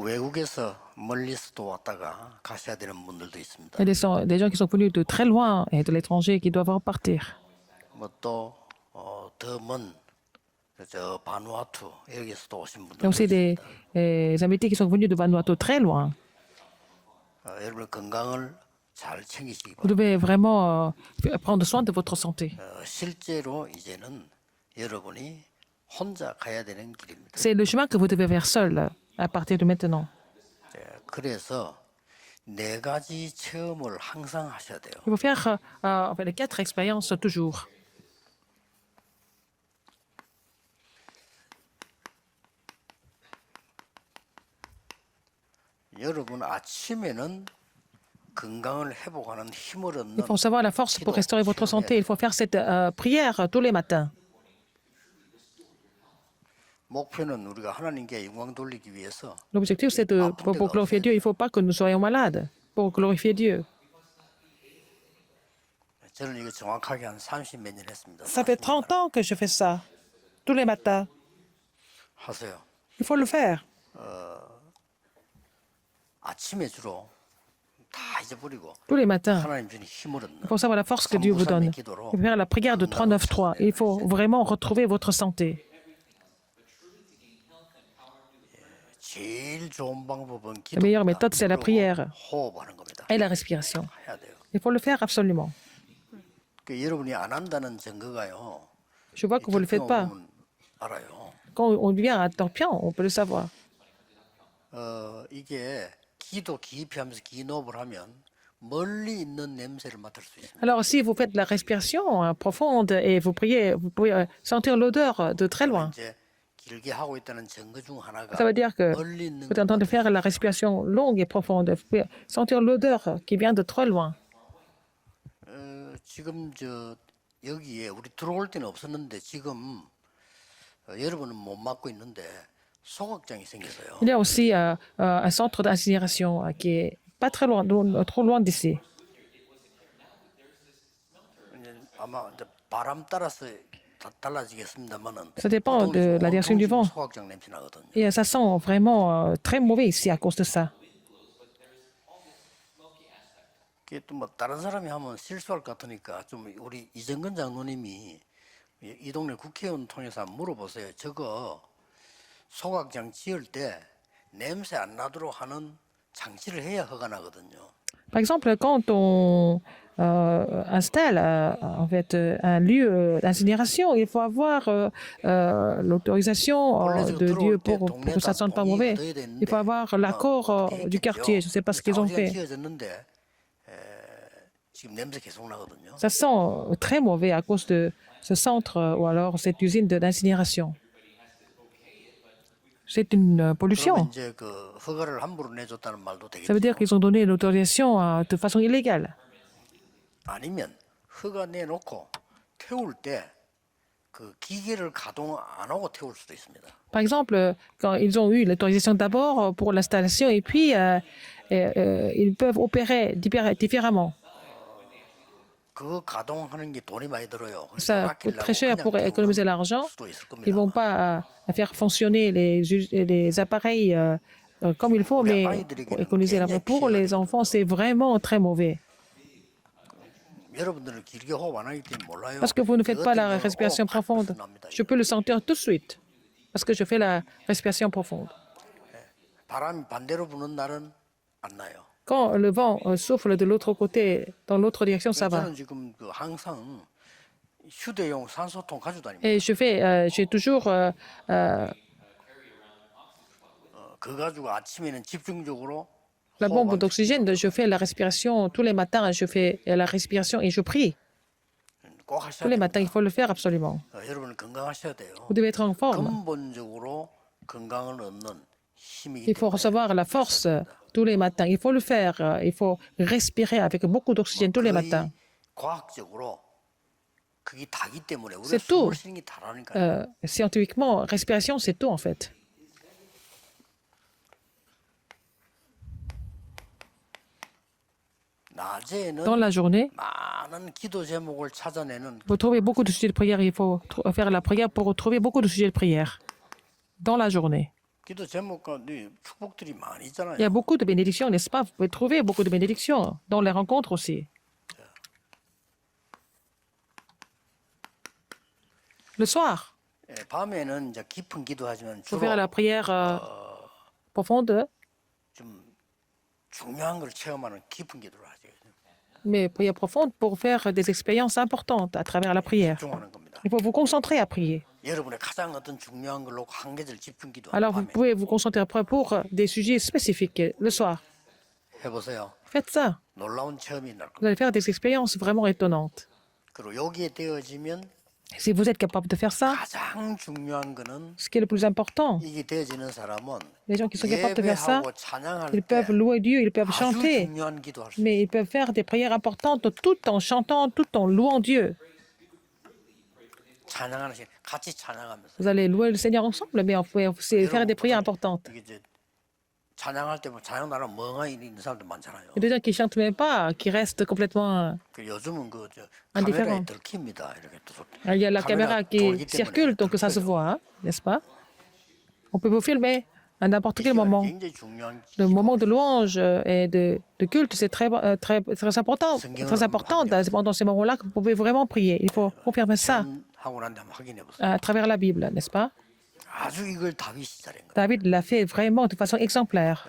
외국에서 멀리서도 왔다가 가셔야 되는 분들도 있습니다. Il y a des gens qui sont venus de très loin et de l'étranger qui doivent repartir. 뭐또더 먼 저 바누아투 여기서도 오신 Il y a 분들도 aussi 있습니다. des invités qui sont venus de Vanuatu très loin. 여러분의 건강을 잘 챙기시기 Vous 바랍니다. devez vraiment prendre soin de votre santé. 실제로 이제는 여러분이 혼자 가야 되는 길입니다. C'est le chemin que vous devez faire seul à partir de maintenant. 그래서 네 가지 체험을 항상 하셔야 돼요. Il faut faire les 4 expériences toujours. 여러분 아침에는 건강을 회복하는 힘을 얻는 Il faut savoir la force pour restaurer votre santé. Il faut faire cette prière tous les matins. 목표는 우리가 하나님께 영광 돌리기 위해서 L'objectif, c'est pour glorifier Dieu. Il ne faut pas que nous soyons malades pour glorifier Dieu. 저는 이거 정확하게 한 30몇 년 했습니다. Ça fait 30 ans que je fais ça, tous les matins. 하세요. Il faut le faire. 아침에 주로 다 잊어버리고 Tous les matins. 하나님 주는 힘을 얻는 Il faut savoir la force que Dieu vous donne. Il faut faire la prière de 3-9-3. Il faut vraiment retrouver votre santé. 제일 좋은 방법은 La meilleure méthode, c'est la prière 호흡하는 겁니다. et la respiration. 해야 돼요. Il faut le faire absolument. 여러분이 안 한다는 증거가요. Je vois que vous ne le faites pas. 보면 알아요. Quand on vient à Torpion, on peut le savoir. 이게 기도 깊이 하면서 기노업을 하면 멀리 있는 냄새를 맡을 수 있습니다. Alors, si vous faites la respiration profonde et vous priez, vous pouvez sentir l'odeur de très loin. 이제 길게 하고 있다는 증거 중 하나가 Ça veut dire que 멀리 있는 vous êtes en train de faire la respiration longue et profonde. Vous pouvez sentir l'odeur qui vient de trop loin. 지금 여기에 우리 들어올 때는 없었는데 지금 여러분은 못 맡고 있는데 소각장이 생겨서요. Il y a aussi un centre d'incinération qui est pas très loin, trop loin d'ici. 아마 이제 바람 따라서 달라지겠습니다만은 Ça dépend de la direction du vent. 소각장 냄새 나거든요. Et ça sent vraiment très mauvais ici à cause de ça. 그게 또 뭐 다른 사람이 하면 실수할 것 같으니까 좀 우리 이정근 장로님이 이 동네 국회의원 통해서 한번 물어보세요. 저거 소각장 지을 때 냄새 안 나도록 하는 장치를 해야 허가 나거든요. Par exemple, quand on installe en fait, un lieu d'incinération, il faut avoir l'autorisation de Dieu pour que ça ne sente pas mauvais. Il faut avoir l'accord du quartier. Je ne sais pas ce qu'ils ont fait. 지어졌는데 지금 냄새 계속 나거든요. Ça sent très mauvais à cause de ce centre ou alors cette usine d'incinération. C'est une pollution. 그러면 이제 그 허가를 함부로 내줬다는 말도 Ça veut 되겠죠. dire qu'ils ont donné l'autorisation de façon illégale. 아니면 허가 내놓고 태울 때 그 기계를 가동 안 하고 태울 수도 있습니다. Par exemple, quand ils ont eu l'autorisation d'abord pour l'installation et puis ils peuvent opérer différemment. 그 가동하는 게 돈이 많이 들어요. Ça coûte très cher pour économiser l'argent. Ils ne vont pas faire fonctionner les appareils comme il faut, mais pour économiser l'argent. Pour les enfants, c'est vraiment très mauvais. 여러분들은 길게 호흡 안 하기 때문에 몰라요. Parce que vous ne faites pas la 그것 때문에 respiration profonde. 납니다. Je peux le sentir tout de suite. Parce que je fais la respiration profonde. 바람이 반대로 부는 날은 안 나요. Quand le vent souffle de l'autre côté, dans l'autre direction, ça va. 저는 지금 그 항상 휴대용 산소통 가지고 다닙니다. Et j'ai toujours 그거 가지고 아침에는 집중적으로 la bombe d'oxygène. Je fais la respiration tous les matins. Je fais la respiration et je prie. 꼭 Tous 하셔야 les 됩니다. matins, il faut le faire absolument. 여러분은 건강하셔야 돼요. Vous devez être en forme. 근본적으로 건강을 얻는 힘이기 Il faut 때문에 recevoir la force tous les matins. Il faut le faire. Il faut respirer avec beaucoup d'oxygène tous les matins. 과학적으로 그게 다기 때문에 우리가 C'est tout. 숨을 쉬는 게 다라니까요. Scientifiquement, respiration, c'est tout en fait. 낮에는 Dans la journée, 많은 기도 제목을 찾아내는 vous trouvez beaucoup de sujets de prière. Il faut faire la prière pour trouver beaucoup de sujets de prière. Dans la journée. 기도 제목과 네, 축복들이 많이 Il y 있잖아요. a beaucoup de bénédictions, n'est-ce pas? Vous pouvez trouver beaucoup de bénédictions dans les rencontres aussi. Le soir, 예, 밤에는 이제 깊은 기도하지만 pour faire 주로 la prière profonde, 좀 중요한 걸 체험하는 깊은 기도를 하죠. mais prière profonde pour faire des expériences importantes à travers la prière. 집중하는 겁니다. Il faut vous concentrer à prier. 여러분의 가장 어떤 중요한 걸로 한 계절 집중 기도 Alors, vous 밤에 pouvez vous concentrer pour des sujets spécifiques le soir. 해보세요. Faites ça. 놀라운 체험이 날 Vous 겁니다. allez faire des expériences vraiment étonnantes. 그리고 여기에 되어지면 Si vous êtes capable de faire ça, 가장 중요한 거는 ce qui est le plus important, 이게 되어지는 사람은 les gens qui sont capables de faire ça, 예배하고 찬양할 ils 때 peuvent louer Dieu, ils peuvent 아주 chanter, 중요한 기도할 수 있어요. mais ils peuvent faire des prières importantes tout en chantant, tout en louant Dieu. 찬양하는 시간 같이 찬양하면서 Vous allez louer le Seigneur ensemble, mais vous pouvez aussi faire des prières importantes. 이게 이제 찬양할 때 뭐 찬양 나라 멍하니 있는 사람들 많잖아요. Il y a des gens qui ne chantent même pas, qui restent complètement... 그 요즘은 그저 indifférent. 카메라에 들킵니다. 이렇게 또 Il y a la caméra qui 돌기 때문에 circule, donc ça se 들켜요. voit, hein, n'est-ce pas? On peut vous filmer à n'importe quel moment. 굉장히 중요한 Le moment de louange et de culte, c'est très important. Très important. C'est pendant ces moments-là que vous pouvez vraiment prier. Il faut confirmer ça 하고 난 다음에 확인해 보세요. à travers la Bible, n'est-ce pas? 아주 이걸 다윗이 잘한 거예요. David l'a fait vraiment de façon exemplaire.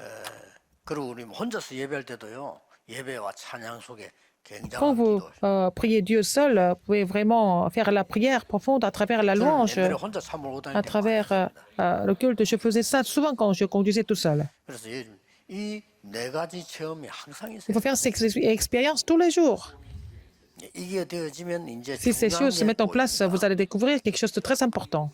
그리고 우리 혼자서 예배할 때도요. 예배와 찬양 속에 Quand 굉장한 vous 기도. priez Dieu seul, vous pouvez vraiment faire la prière profonde à travers la louange, 옛날에 혼자 차 몰고 다닐 à 때 travers le culte. Je faisais ça souvent quand je conduisais tout seul. 그래서 이 네 가지 체험이 항상 Il 있어요. faut faire ces expériences tous les jours. 이게 되어지면 이제 Si ces 중요한 choses se 게 mettent en 보입니다. place, vous allez découvrir quelque chose de très important.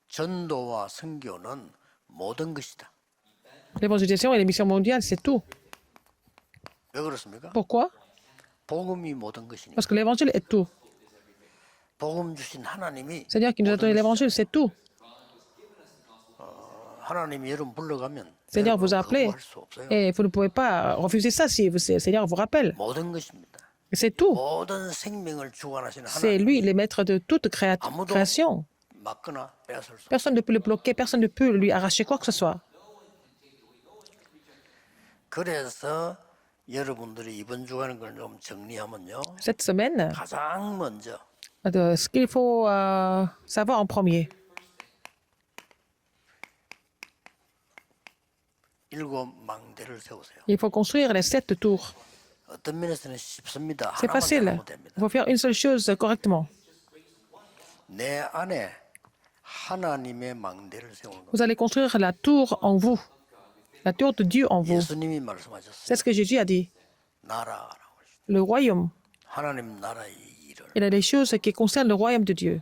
전도와 선교는 모든 것이다. L'évangélisation et les missions mondiales, c'est tout. 왜 그렇습니까? Pourquoi? 복음이 모든 것이니까. Parce que l'évangile est tout. 복음 주신 하나님이 C'est-à-dire qu'il nous a donné l'évangile, c'est tout. 하나님이 여러분 불러가면 Seigneur vous a 여러분 appelé 거부할 수 없어요. et vous ne pouvez pas refuser ça si le Seigneur vous rappelle. 모든 것입니다. C'est tout. 모든 생명을 주관하시는 C'est 하나님 lui, le maître de toute création. 막거나 빼앗을 수. Personne ne peut le bloquer, personne ne peut lui arracher quoi que ce soit. 그래서 여러분들이 이번 주간의 걸 좀 정리하면요. Cette semaine, 가장 먼저 ce qu'il faut savoir en premier, 일곱 망대를 세우세요. il faut construire les 7 tours. 어떤 면에서는 쉽습니다. C'est 하나만 facile. 잘하면 됩니다. Il faut faire une seule chose correctement. 내 안에 하나님의 망대를 세우는 겁니다. Vous allez construire la tour en vous, la tour de Dieu en vous. 예수님이 말씀하셨어요. C'est ce que Jésus a dit. 나라라고. Le royaume. 하나님 나라의 일을 Il y a des choses qui concernent le royaume de Dieu.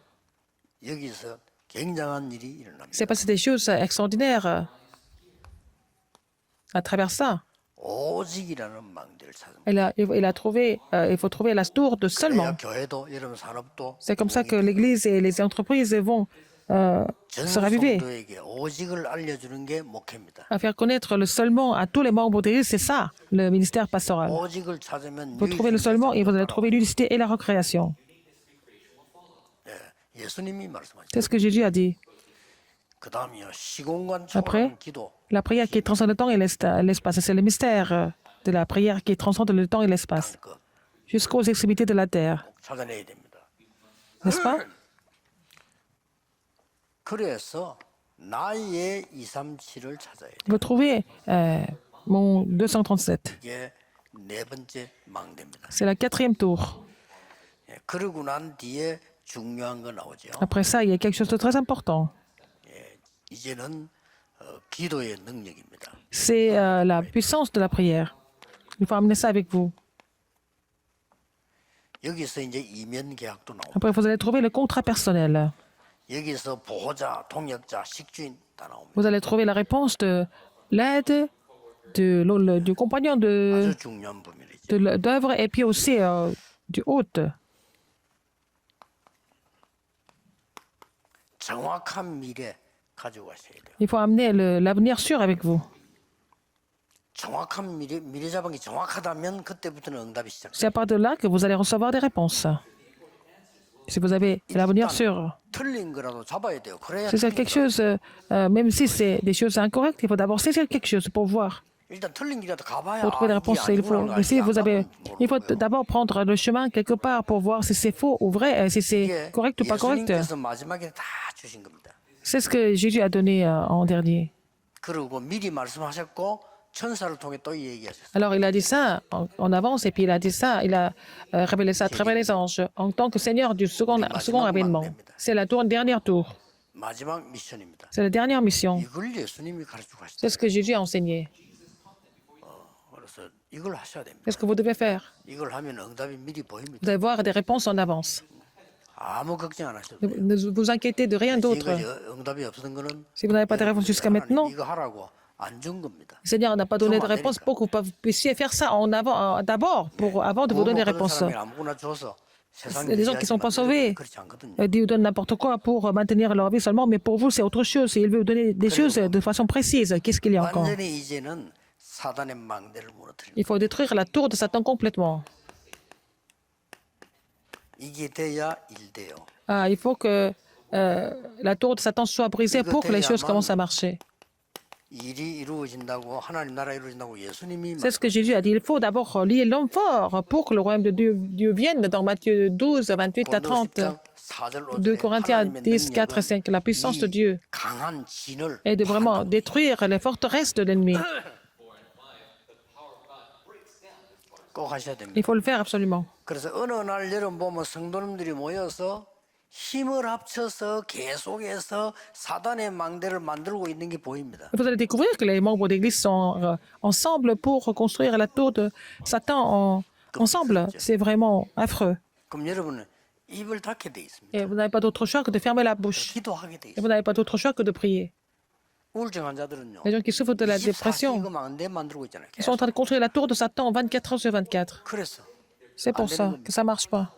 여기서 굉장한 일이 일어납니다. C'est passé des choses extraordinaires à travers ça. 오직이라는 망대를 찾습니다. Il faut trouver la tour de seulement. 그래야 교회도 여러분 산업도 C'est comme ça que l'Église et les entreprises vont 전 se raviver. 성도에게 오직을 알려주는 게 목회입니다. À faire connaître le seulement à tous les membres de l'Église, c'est ça, le ministère pastoral. 오직을 찾으면 Vous trouvez le seulement et vous allez trouver l'unicité et la recréation. 예수님이 말씀하셨죠. C'est ce que Jésus a dit. 그 다음이요 시공간 Après, 초월하는 기도. la prière qui transcende le temps et l'espace. C'est le mystère de la prière qui transcende le temps et l'espace, 그 jusqu'aux extrémités de la terre. 꼭 찾아내야 됩니다. N'est-ce pas? 그래서 나의 237을 찾아야 돼요. Vous trouvez mon 237. 이게 네 번째 망대입니다. C'est la 4e tour. 예, 그러고 난 뒤에 중요한 거 나오죠. Après ça, il y a quelque chose de très important. 이제는 기도의 능력입니다. C'est la puissance de la prière. Il faut amener ça avec vous. 여기서 이제 이면 계약도 나옵니다. Après, vous allez trouver le contrat personnel. 여기서 보호자, 동역자, 식주인 다 나옵니다. Vous allez trouver la réponse de l'aide du compagnon 아주 중요한 부분이죠. d'œuvre et puis aussi du hôte. 정확한 미래 가지고 가셔야 돼요. Il faut amener l'avenir sûr avec vous. 정확한 미래 자방이 정확하다면 그때부터는 응답이 시작돼요. C'est à partir de là que vous allez recevoir des réponses. Si vous avez l'avenir sûr. 틀린 거라도 잡아야 돼요. 그래야 C'est ça, quelque chose, même si c'est des choses incorrectes, il faut d'abord saisir quelque chose pour voir. 일단 틀린 길이라도 가봐야 Pour trouver des 이게 réponses, il faut, 아니구나 mais si vous avez, 모르는 il faut 거예요. d'abord prendre le chemin quelque part pour voir si c'est faux ou vrai, si c'est 이게 correct ou pas correct. 예수님께서 마지막에 다 주신 겁니다. C'est ce que Jésus a donné en dernier. 그리고 미리 말씀하셨고 천사를 통해 또 얘기하셨어요. Alors il a dit ça en avance et puis il a dit ça, il a révélé ça à travers les anges en tant que Seigneur du second avènement. C'est la dernière tour, 마지막 미션입니다. c'est la dernière mission. 이걸 예수님이 가르치고 하셨어요. C'est ce que Jésus a enseigné. 그래서 이걸 하셔야 됩니다. C'est ce que vous devez faire. 이걸 하면 응답이 미리 보입니다. Vous allez voir des réponses en avance. 아무 걱정 안 하셔도 돼요. Ne vous inquiétez de rien d'autre. 지금까지 응답이 없었던 거는 Si vous n'avez pas de réponse jusqu'à maintenant, 이거 하라고 안 준 겁니다. le Seigneur n'a pas donné de réponse pour que vous puissiez faire ça en avant, d'abord, avant de vous donner des réponses. 아무거나 줘서 세상 Les gens qui ne sont pas sauvés, 그렇지 않거든요. Dieu vous donne n'importe quoi pour maintenir leur vie seulement, mais pour vous, c'est autre chose. Il veut vous donner des choses de façon précise. Qu'est-ce qu'il y a encore? 완전히 이제는 사단의 망대를 무너뜨리는 Il faut détruire la tour de Satan complètement. 이게 돼야 일 돼요. Ah, il faut que la tour de Satan soit brisée pour que les choses commencent à marcher. 일이 이루어진다고 하나님 나라 이루어진다고 예수님이 C'est ce que Jésus a dit. Il faut d'abord lier l'homme fort pour que le royaume de Dieu vienne dans Matthieu 12, 28 à 30. 2 Corinthiens 10, 4 et 5. La puissance de Dieu 강한 진을 est de vraiment détruire les forteresses de l'ennemi. 꼭 하셔야 됩니다. Il faut le faire absolument. 그래서 어느 날 여러분 보면 성도님들이 모여서 힘을 합쳐서 계속해서 사단의 망대를 만들고 있는 게 보입니다. Vous allez découvrir que les membres d'église sont ensemble pour reconstruire la tour de Satan ensemble. C'est vraiment affreux. 그럼 여러분은 입을 닫게 돼 있습니다. Et vous n'avez pas d'autre choix que de fermer la bouche. 기도하게 돼 Et 있습니다. vous n'avez pas d'autre choix que de prier. 우울증 환자들은요. Les gens qui souffrent de la 24시간 dépression, 이거 망대 만들고 있잖아요. ils sont en train de construire la tour de Satan 24 heures sur 24. 그래서 C'est pour ça que ça ne marche pas.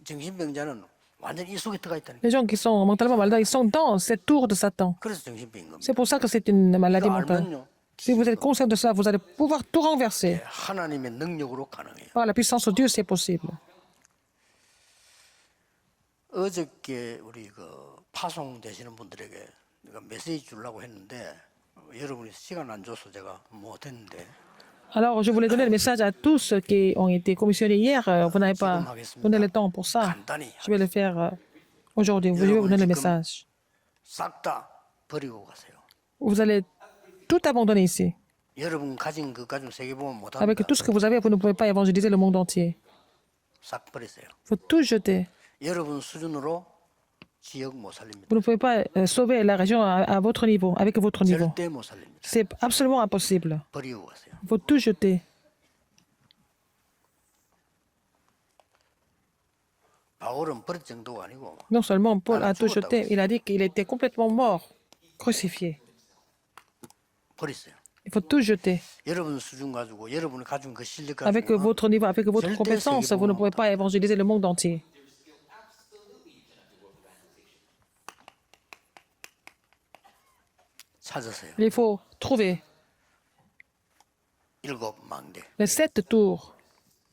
정신병자는 완전 이 속에 들어가 있다는 거예요. Les gens qui sont mentalement malades, ils sont dans cette tour de Satan. 그래서 정신병인 겁니다. C'est pour ça que c'est une maladie 이거 mentale. 알면요. Si vous êtes conscient de ça, vous allez pouvoir tout renverser. 하나님의 능력으로 가능해요. Par la puissance de Dieu, c'est possible. 어저께 우리 그 파송되시는 분들에게 내가 메시지 주려고 했는데 여러분이 시간 안 줘서 제가 못했는데 Alors, je voulais donner le message à tous ceux qui ont été commissionnés hier. Vous n'avez pas donné le temps pour ça. 간단히 Je vais le faire aujourd'hui. Je vais vous donner le message. 싹 다 버리고 가세요. Vous allez tout abandonner ici. 여러분 가진 그 가진 세계보험 못합니다. Avec tout ce que vous avez, vous ne pouvez pas évangéliser le monde entier. 싹 버리세요. Il faut tout jeter. 여러분 수준으로 지역 못 살립니다. Vous ne pouvez pas sauver la région à votre niveau, avec votre niveau. 절대 못 살립니다. C'est absolument impossible. 버리고 가세요. Il faut tout jeter. 바울은 버릴 정도가 아니고 Non seulement Paul a tout jeté, il a dit qu'il était complètement mort, crucifié. 버리세요. Il faut tout jeter. 여러분 수준 가지고 여러분이 가진 그 실력 Avec 가지고 votre niveau, avec votre compétence, vous ne pouvez pas évangéliser le monde entier. 찾으세요. Il faut trouver 7 망대 les 7 tours.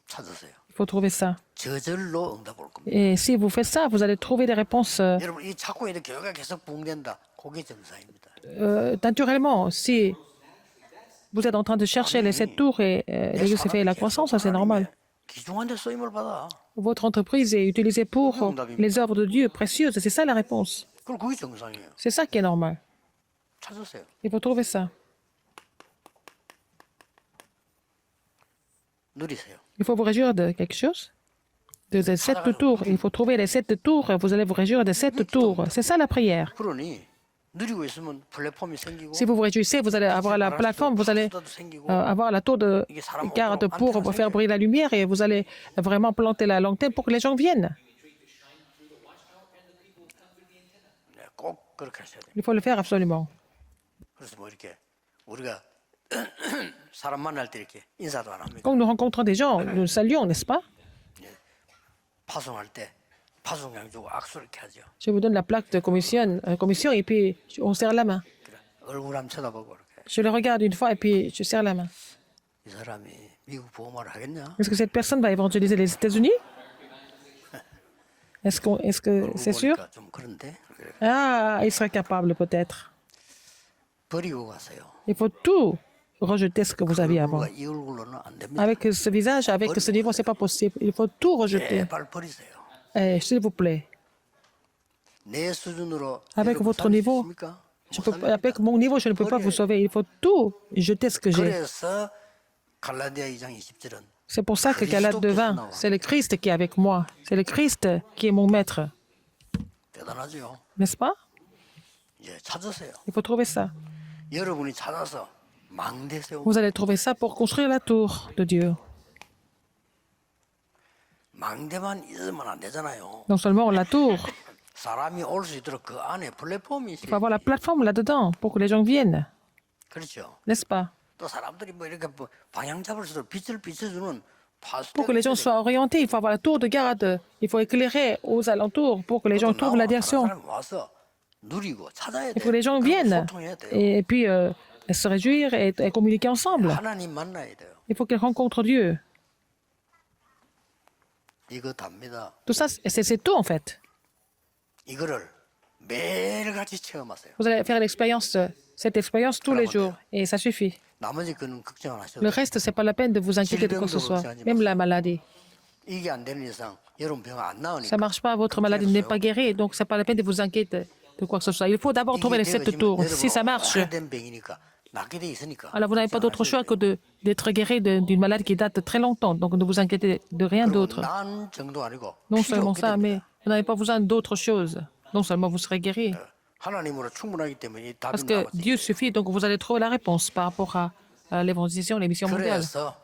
찾으세요. Il faut trouver ça. 저절로 응답 올 겁니다. Et si vous faites ça, vous allez trouver des réponses 여러분 이 자꾸 이렇게 교회가 계속 붕된다. 그게 정상입니다. naturellement. Si vous êtes en train de chercher les 7 tours et l'Église fait la croissance, ça c'est normal. 귀중한 데 쓰임을 받아. Votre entreprise est utilisée pour les œuvres de Dieu précieuses. C'est ça la réponse. 그럼 그게 정상이에요. C'est ça qui est normal. 찾으세요. Il faut trouver ça. 누리세요. Il faut vous réjouir de quelque chose. De 7 tours. Il faut trouver les 7 tours. Vous allez vous réjouir de 7 tours. C'est ça la prière. 그러니 누리고 있으면 플랫폼이 생기고 Si vous vous réjouissez, vous allez avoir la plateforme, vous allez avoir la tour de garde pour faire briller la lumière et vous allez vraiment planter la lanterne pour que les gens viennent. 네, 꼭 그렇게 하셔야 돼요. Il faut le faire absolument. 그래서 뭐 이렇게 우리가 사람 만날 때 이렇게 인사도 안 합니까? Quand nous rencontrons des gens, nous saluons, n'est-ce pas? 파송할 때 파송양 주고 악수를 이렇게 하죠. Je vous donne la plaque de commission et puis on serre la main. 그래, 얼굴 한번 쳐다보고 이렇게 Je le regarde une fois et puis je serre la main. 이 사람이 미국 보험을 하겠냐? Est-ce que cette personne va évangéliser les États-Unis? Est-ce que 얼굴 c'est sûr? 보니까 좀 그런데 그래. Ah, il serait capable peut-être. 버리고 가세요. Il faut tout rejeter ce que vous 그 aviez avant. 얼굴과 이 얼굴로는 안 됩니다. Avec ce visage, avec ce niveau, c'est pas possible. Il faut tout rejeter. 제발 버리세요. S'il vous plaît. 내 수준으로 Avec 여러분 votre 살릴 수 niveau, 있습니까? 못 avec 살립니다. mon niveau, je ne peux pas vous sauver. Il faut tout jeter ce que j'ai. 그래서 갈라디아 2장 20절은 C'est pour ça que Galates 2:20, c'est le Christ qui est avec moi. C'est le Christ qui est mon maître. 대단하죠. N'est-ce pas? 이제 찾으세요. Il faut trouver ça. 여러분이 찾아서 망대 세우고 Vous allez trouver ça pour construire la tour de Dieu. 망대만 있으면 안 되잖아요. Non seulement la tour, 사람이 올 수 있도록 그 안에 플랫폼이 il faut 있어요. avoir la plateforme là-dedans pour que les gens viennent. 그렇죠. N'est-ce pas? 또 사람들이 뭐 이렇게 뭐 방향 잡을 수 있도록 빛을 비춰주는 Pour que les gens soient orientés, il faut avoir la tour de garde. Il faut éclairer aux alentours pour que les gens trouvent la direction. 와서 누리고 찾아야 Il 돼. faut que les gens viennent 소통해야 돼요. et puis se réjouir et communiquer ensemble. 하나님 만나야 돼요. Il faut qu'ils rencontrent Dieu. 이거 답니다. Tout ça, c'est tout en fait. 이거를 매일같이 체험하세요. Vous allez faire l'expérience, cette expérience tous les jours et ça suffit. 나머지 그는 걱정 안 하셔도 Le 돼요. reste, c'est pas la peine de vous inquiéter de quoi que ce soit, même la maladie. 이게 안 되는 이상 여러분 병 안 나으니까. Ça marche pas, votre maladie n'est pas guérie, donc c'est pas la peine de vous inquiéter de quoi que ce soit. Il faut d'abord trouver les 7 tours. Si ça marche, 오래된 병이니까 낫게 돼 있으니까. alors vous n'avez pas d'autre choix que d'être guéri d'une maladie qui date très longtemps. Donc ne vous inquiétez de rien d'autre. 난 정도 아니고 Non 필요 seulement 없게 ça, mais 됩니다. vous n'avez pas besoin d'autre chose. Non seulement vous serez guéri. 하나님으로 충분하기 때문에 이 Parce 답이 que 나왔지. Dieu suffit, donc vous allez trouver la réponse par rapport à l'évangélisation, les missions mondiales. 그래서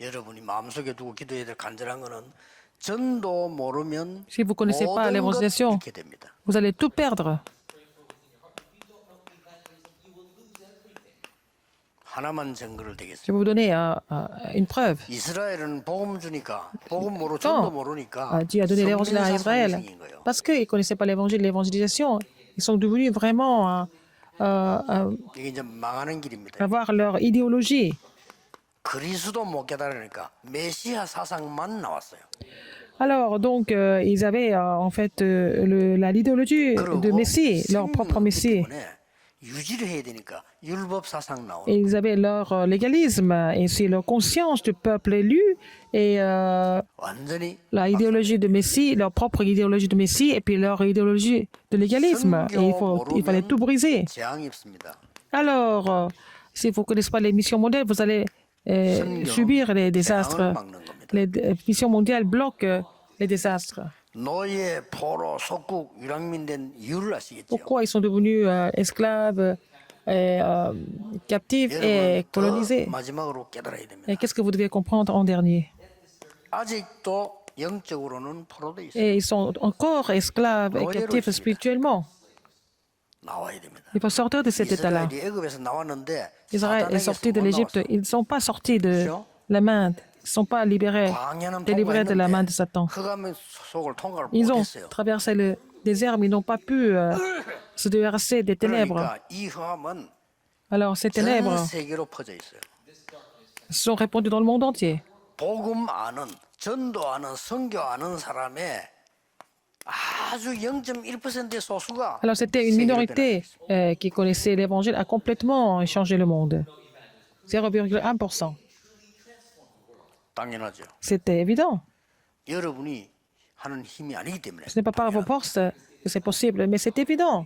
여러분이 마음속에 두고 기도해야 될 간절한 거는 전도 모르면 Si vous ne connaissez pas 모든 것 l'évangélisation, 잃게 됩니다. vous allez tout perdre. 하나만 증거를 Je 되겠습니다. vais vous donner une preuve. 이스라엘은 복음 주니까 복음 모르고 Quand 전도 모르니까 Dieu a donné l'évangile à Israël, 성민사상이 거예요. parce qu'ils ne connaissaient pas l'évangile, l'évangélisation, ils sont devenus vraiment 이게 이제 망하는 길입니다. avoir leur idéologie. 그리스도 못 깨달으니까 메시아 사상만 나왔어요. Alors, donc, ils avaient en fait l'idéologie de Messie, leur propre Messie. 때문에 유지를 해야 되니까 율법 사상 나오고 Et ils avaient leur légalisme et c'est leur conscience du peuple élu et 완전히 la idéologie de Messie, leur propre idéologie de Messie et puis leur idéologie de légalisme. Et il fallait tout briser. 재앙이 없습니다. Alors, si vous ne connaissez pas les missions mondiales, vous allez subir les désastres. 재앙을 막는 겁니다. Les missions mondiales bloquent les désastres. 노예, 포로, 속국, 유랑민 된 이유를 아시겠죠? Pourquoi ils sont devenus esclaves, captifs et 여러분, 더 colonisés? 마지막으로 깨달아야 Et 됩니다. qu'est-ce que vous devez comprendre en dernier? 아직도 영적으로는 포로돼 있어요. Et ils sont encore esclaves et captifs spirituellement. 나와야 됩니다. Il faut sortir de cet état-là. 이스라엘이 애굽에서 나왔는데 Israël est sorti de l'Égypte. Ils ne sont pas sortis de la main, ils ne sont pas libérés, 광야는 délivrés de la main de Satan. 흑암의 속을 통과를 Ils ont 못했어요. traversé le désert, mais ils n'ont pas pu se débarrasser des ténèbres. 그러니까 이 흑암은 Alors ces 전 ténèbres 세계로 퍼져 있어요. sont répandues dans le monde entier. 복음 아는, 전도 아는, 선교 아는 사람의 아주 0.1%의 소수가 Alors c'était une minorité qui connaissait l'Évangile a complètement changé le monde. 0,1%. 당연하죠. C'était évident. 여러분이 하는 힘이 아니기 때문에 Ce n'est pas par vos forces que c'est possible, mais c'est évident.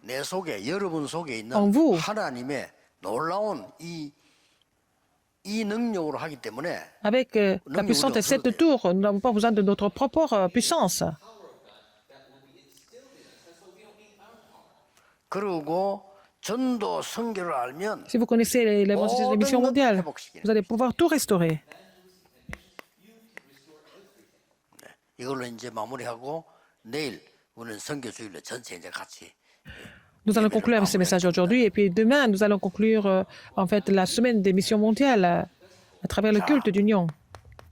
내 속에 여러분 속에 있는 En vous. 하나님의 놀라운 이 능력으로 하기 때문에 Avec la puissance de cette tour, nous n'avons pas besoin de notre propre puissance. 그리고 전도 선교를 알면 Si vous connaissez l'évangile des missions mondiales, vous allez pouvoir tout restaurer. 이걸로 이제 마무리하고 내일 우리는 선교 주일로 전체 이제 같이 Nous allons conclure avec ce message aujourd'hui et puis demain, nous allons conclure en fait la semaine des missions mondiales à travers le culte d'union.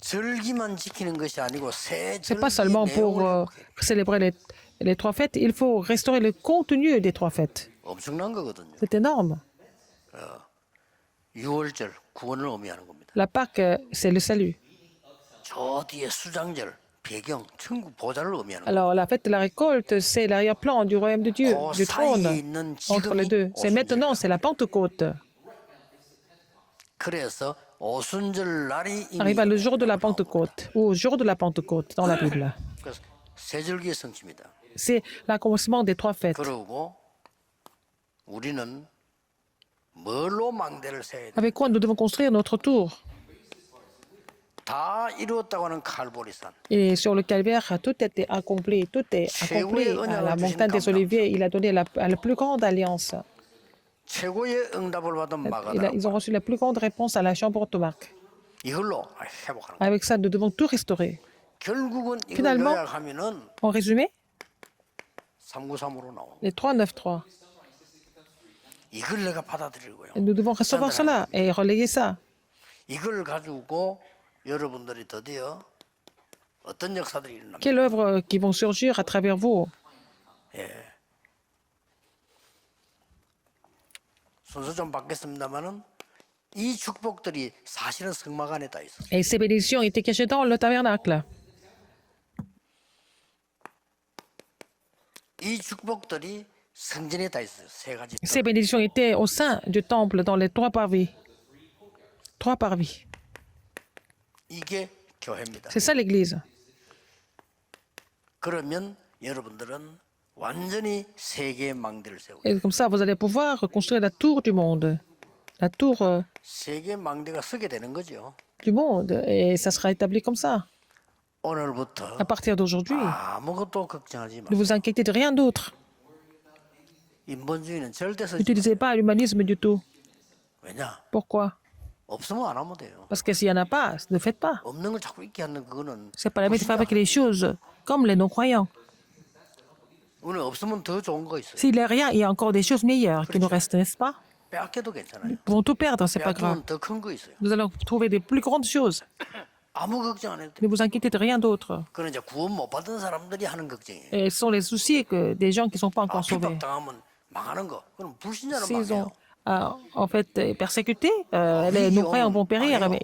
절기만 지키는 것이 아니고 새 Ce n'est pas 절기 seulement pour 내용을 célébrer les trois fêtes, il faut restaurer le contenu des trois fêtes. 엄청난 거거든요. C'est énorme. 6월절 구원을 의미하는 겁니다. La Pâque, c'est le salut. 저 뒤에 수장절 배경 천국 보좌를 의미하는 거예요. Alors, la fête de la récolte, c'est l'arrière-plan du royaume de Dieu, du 그 사이에 trône, 있는 entre les 지금이 deux. C'est maintenant, 오순절이다. c'est la Pentecôte. 그래서 오순절 날이 이미 Arriva le jour de la Pentecôte, ou au jour de la Pentecôte dans la Bible. 그래서 세절기의 성취입니다. C'est l'accomplissement des trois fêtes. 그러고 우리는 뭘로 망대를 세야 돼? Avec quoi nous devons construire notre tour? 다 이루었다고 하는 칼보리산. Et sur le calvaire, tout était accompli. Tout est accompli. À la montagne des Oliviers, il a donné la plus grande alliance. 최고의 응답을 받은 마가다. Ils ont reçu la plus grande réponse à la chambre automarque. 이걸로 회복하는 거예요. Avec ça, nous devons tout restaurer. 결국은 이걸 Finalement, 요약하면은 En résumé, 393으로 나오는. les 393. 이걸 내가 받아들이고요. Nous devons recevoir cela et relayer ça. 이걸 가지고 여러분들이 드디어 어떤 역사들이 일어납니다. Quelle œuvre qui vont surgir à travers vous? 순서 좀 바뀌었습니다만은 이 축복들이 사실은 성막 안에 다 있어요. Et ces bénédictions étaient cachées dans le tabernacle. 이 축복들이 성전에 다 있어요. 세 가지. Ces bénédictions étaient au sein du temple, dans les trois parvis. Trois parvis. 이게 교회입니다. C'est ça l'Église. 그러면 여러분들은 완전히 세계의 망대를 세우고 Et comme ça, vous allez pouvoir reconstruire la tour du monde. La tour 세계의 망대가 서게 되는 거죠. du monde. Et ça sera établi comme ça. 오늘부터 À partir d'aujourd'hui, 아무것도 걱정하지 마. ne vous inquiétez de rien d'autre. 인본주의는 절대 서지 N'utilisez pas l'humanisme du tout. 왜냐? Pourquoi? 없으면 안 하면 돼요. Parce que s'il n'y en a pas, ne faites pas. 없는 걸 자꾸 있게 하는 그거는 C'est pas la peine de fabriquer les choses comme les non-croyants. 오늘 없으면 더 좋은 거 있어요. S'il n'y a rien, il y a encore des choses meilleures qui nous restent, n'est-ce pas? 빼앗겨도 괜찮아요. Nous pouvons tout perdre, c'est pas grave. 빼앗기면 더 큰 거 있어요. Nous allons trouver des plus grandes choses. 아무 걱정 안 해도 돼. Ne vous inquiétez de rien d'autre. 그건 이제 구원 못 받은 사람들이 하는 걱정이에요. Et ce sont les soucis que des gens qui ne sont pas 아, encore sauvés. 핍박당하면 망하는 거. 그럼 불신자는 S'ils ont 망해요. en fait persécutés, les non-croyants vont périr. Mais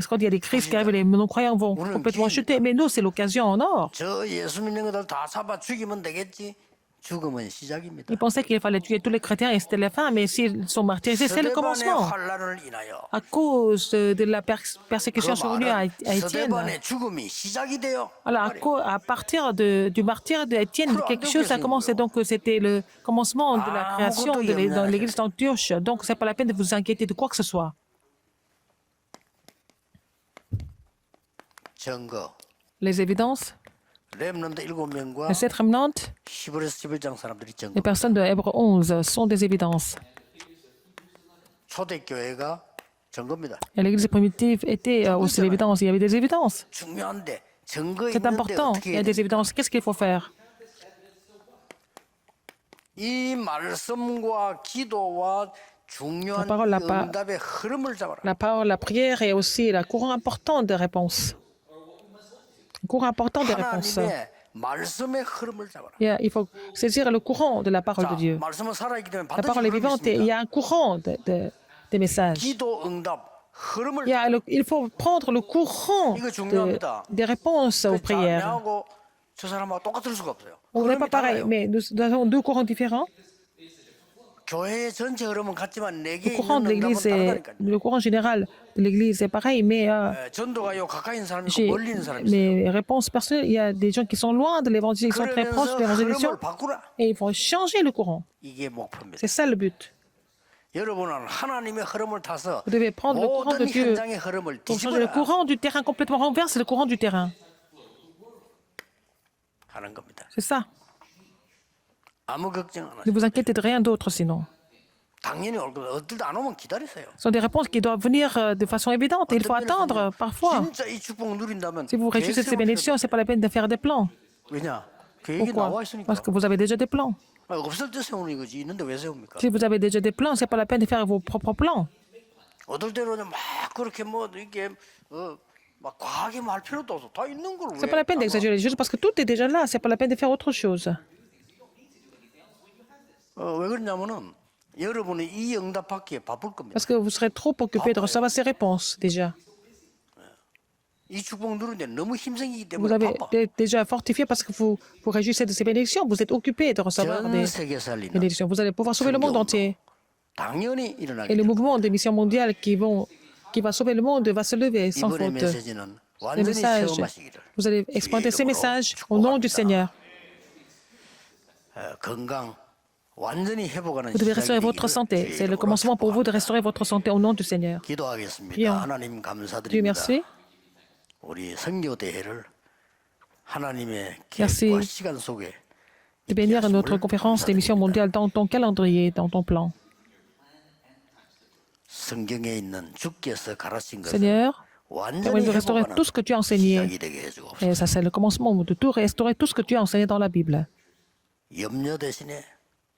quand il y a des crises qui arrivent, les non-croyants vont complètement chuter. Mais nous, c'est l'occasion en or. 저 예수 믿는 것들 다 잡아 죽이면 되겠지. 죽음은 시작입니다. Ils pensaient qu'il fallait tuer tous les chrétiens et c'était la fin. Mais s'ils sont martyrisés, c'est le 스데반의 commencement. 환란을 인하여 À cause de la persécution survenue à Étienne. 스데반의 죽음이 시작이 돼요. Alors, à partir du martyr d'Étienne, quelque chose a commencé. Donc, c'était le commencement de la création dans l'église d'Antioche. Donc, ce n'est pas la peine de vous inquiéter de quoi que ce soit. 증거. Les évidences, 렘넌트 7명과 les sept remnantes, 히브리서 11장 사람들이 증거. les personnes de Hébreux 11 sont des évidences. 초대교회가 증거입니다. Et l'église primitive était aussi l'évidence. Il y avait des évidences. 중요한데 증거 C'est 있는데 important. 어떻게 Il y 해야 a des 돼? évidences. Qu'est-ce qu'il faut faire? 이 말씀과 기도와 중요한 La parole, 응답의 흐름을 잡아라. La parole, la prière et aussi le courant important des réponses. Le courant important des réponses. 하나님의 말씀의 흐름을 잡아라. Il faut saisir le courant de la parole 자, de Dieu. 말씀은 살아있기 때문에 La 반드시 parole est 흐름이 vivante et il y 있습니다. a un courant des messages. 기도 응답 흐름을 Il faut prendre le courant 이거 중요합니다. des réponses aux prières. 나하고 저 사람하고 똑같을 수가 없어요. On n'est pas 흐름이 pareil, 달라요. mais nous avons deux courants différents. 교회의 전체 흐름은 같지만 Le 내게 courant 있는 de 응답은 l'Église, 다르다니까요. le courant général de l'Église est pareil, mais 전도가 요 가까이 있는 사람이 있고 j'ai 멀리 있는 사람이 있어요. mes réponses personnelles. Il y a des gens qui sont loin de l'évangile, qui sont très proches de 그러면서 l'évangélisation, 흐름을 바꾸라. et il faut changer le courant. 이게 목표입니다. C'est ça le but. 여러분은 하나님의 흐름을 타서 Vous devez prendre le courant de 모든 Dieu 현장의 흐름을 pour changer le 뒤집어라 courant du terrain complètement renverse, le courant du terrain. 하는 겁니다. C'est ça. 아무 걱정 안 Ne 하세요. vous inquiétez de rien d'autre sinon. 당연히 올 겁니다. 어떨 때 안 오면 기다리세요. Ce sont des réponses qui doivent venir de façon évidente. Et il faut attendre parfois. 진짜 이 축복 누린다면 Si vous réjouissez de ces bénédictions, ce n'est pas la peine de faire des plans. 왜냐? 계획이 나와 Pourquoi? 있으니까. Parce que vous avez déjà des plans. 없을 때 세우는 거지. 있는데 왜 세웁니까? Si vous avez déjà des plans, ce n'est pas la peine de faire vos propres plans. 어떨 때는 막 그렇게 뭐 이게 막 과하게 말 필요도 없어. 다 있는 걸 왜? Ce n'est pas la peine d'exagérer les choses parce que tout est déjà là. Ce n'est pas la peine de faire autre chose. 왜 그러냐면은 여러분이 이 응답받기에 바쁠 겁니다. Parce que vous serez trop occupé de recevoir ces réponses déjà. 이 축복 누르는데 너무 힘생기기 Vous 때문에 avez 바빠. déjà fortifié parce que vous vous réjouissez de ces bénédictions. Vous êtes occupé de recevoir 전 des 세계 살리는 bénédictions. Vous allez pouvoir sauver le monde entier. 당연히 Et 일어나게 le 될 mouvement des missions mondiales qui va sauver le monde va se lever sans 이번의 faute. 메시지는 Les 완전히 messages, 체험하시기를 vous allez exploiter ces messages au nom du Seigneur. 건강 완전히 회복하는 Vous devez 시작이 restaurer votre 되기를 santé. 주의 C'est le 이름으로 commencement pour vous de 축복합니다. restaurer votre santé au nom du Seigneur. 기도하겠습니다. Prions. 하나님 Dieu 감사드립니다. merci. 우리 선교 대회를 하나님의 Merci. 계획과 시간 속에 De bénir notre conférence des missions mondiales dans ton calendrier, dans ton plan. 성경에 있는 주께서 가르친 것을 Seigneur, 완전히 permets de restaurer 회복하는 tout ce que tu as enseigné. 시작이 되게 해주옵소서. Et ça, c'est le commencement de tout restaurer tout ce que tu as enseigné dans la Bible. 염려 대신에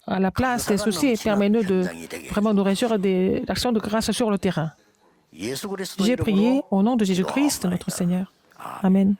À la place des soucis, permets-nous de vraiment nous réjouir des actions de grâce sur le terrain. 예수 그리스도 J'ai prié 이름으로 au nom de Jésus-Christ, notre Seigneur. Amen.